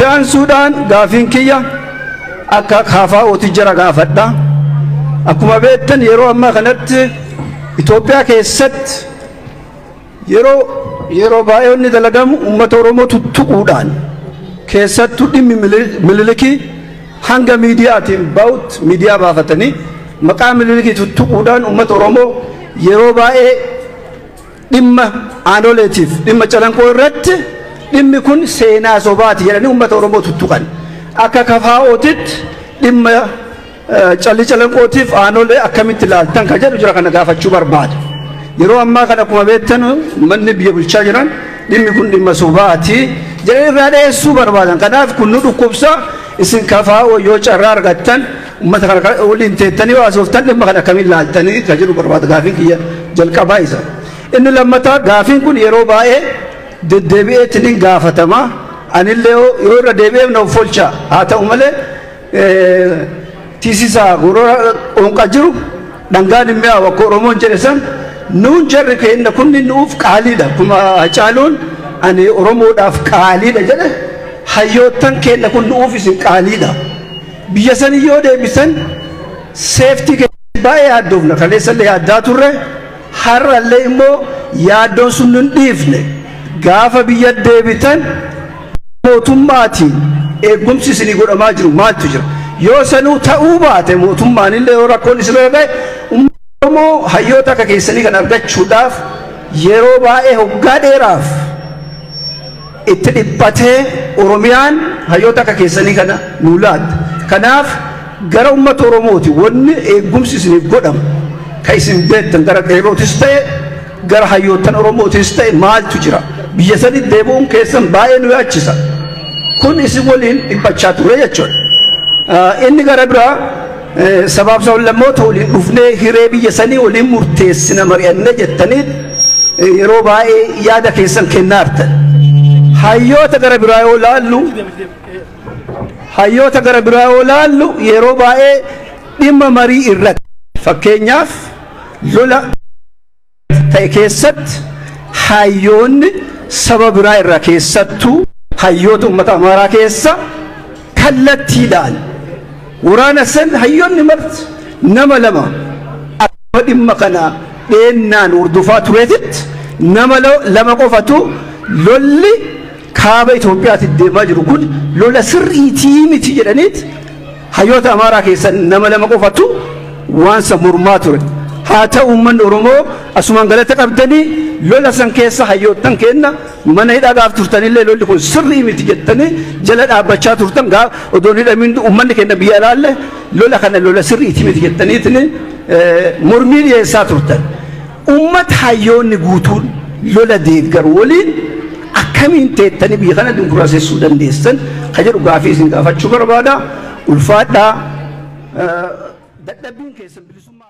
itaan Suudaan gaafin kiyya akka kaafaa otijara gaafadha akkuma beektan yeroo amma kanatti Itoophiyaa keessatti yeroo baay'oonni dalagamu uummata Oromoo tuttuquudhaan keessattuu dhimmi mililikii hanga miidiyaatiin baa'ut miidiyaa baafatanii maqaa mililikii tuttuquudhaan uummata Oromoo yeroo baay'ee dhimma aanoleetiif dhimma calanqoo irratti dhimmi kun seenaa sobaati jedhanii uummata Oromoo tuttuqan akka kafaa'ootitti dhimma calli calanqootiif aanolee akkamitti ilaaltan ka jedhu jira kana gaafachuu barbaada yeroo ammaa kana akkuma beektan manni biyya bulchaa jiran dhimmi kun dhimma sobaati jedhanii irraa dheessuu barbaadan kanaaf kun nu dhukkubsa isin kafaa'oo yoo carraa argattan uummata kana waliin teettanii haasoftan dhimma kana akkamiin ilaaltanii ka jedhu barbaada gaafin kiyya jalqabaa isa inni lammataa gaafin kun yeroo baay'ee deddeebi'eetiin gaafatama anillee yoo irra deebi'eef na folcha haa ta'u malee tiisisaa gurura onqa jiru dhangaan hin mi'aawu akka Oromoon jedhe san nuun jarri keenya kun nuuf qaaliidha kuma Hacaaluun ani Oromoodhaaf qaaliidha jedhe hayyoottan keenya kun nuuf isin qaaliidha biyya san yoo deebisan seeftii keenya baay'ee yaaddoofna kaleessallee yaaddaa turre har'allee immoo yaaddoon sun nun dhiifne gaafa biyya deebitan mootummaatiin eegumsi isinii godhamaa jiru maaltu jira yoo sanuu ta'uu baate mootummaan illee yoo rakkoon isin irra ga'e Oromoo hayyoota akka keessanii kan argachuudhaaf yeroo baay'ee hoggaa dheeraaf itti dhiphatee Oromiyaan hayyoota akka keessanii kana nuu laata kanaaf gara uummata Oromooti wanni eegumsi isiniif godhamu ka isin beektan gara qeerrootis ta'e gara hayyoottan Oromootis ta'e maaltu jira biyya sanii deebi'uun keessan baay'ee nu yaachisa kun isin waliin dhiphachaa ture jechuudha inni gara biraa sabaaf sablammoota waliin dhufnee hiree biyya sanii waliin murteessina mari'annee jettanii yeroo baay'ee yaada keessan kennaartan hayyoota gara biraa yoo laallu yeroo baay'ee dhimma marii irratti fakkeenyaaf lola ta'e keessatti hayyoonni saba biraa irraa keessattuu hayyoota uummata Amaaraa keessa kallattiidhaan waraana san hayyoonni marti nama lama akka dhimma kana dheennaan hordofaa tureetitti nama lama qofatu lolli kaaba Itoophiyaatti deemaa jiru kun lola sirriitii miti jedhaniiti hayyoota Amaaraa keessa nama lama qofatu waan san mormaa ture haa ta'u uummanni Oromoo asumaan galata qabdanii lola san keessa hayyoottan kenna mana hidhaaf turtanillee lolli kun sirrii miti jettanii jala dhaabbachaa turtan odoon hidhamiin uummanni kenna biyya alaalle lola kana lola sirriitii miti jettaniitiin mormii dhiyeessaa turtan uummata hayyoonni guutuun lola deeggaru waliin akkamiin teettanii biyya kana dinkuraasessuu dandeessan ka jedhu gaafii isin gaafachuu barbaada ulfaadhaa dadhabbiin keessan bilisummaa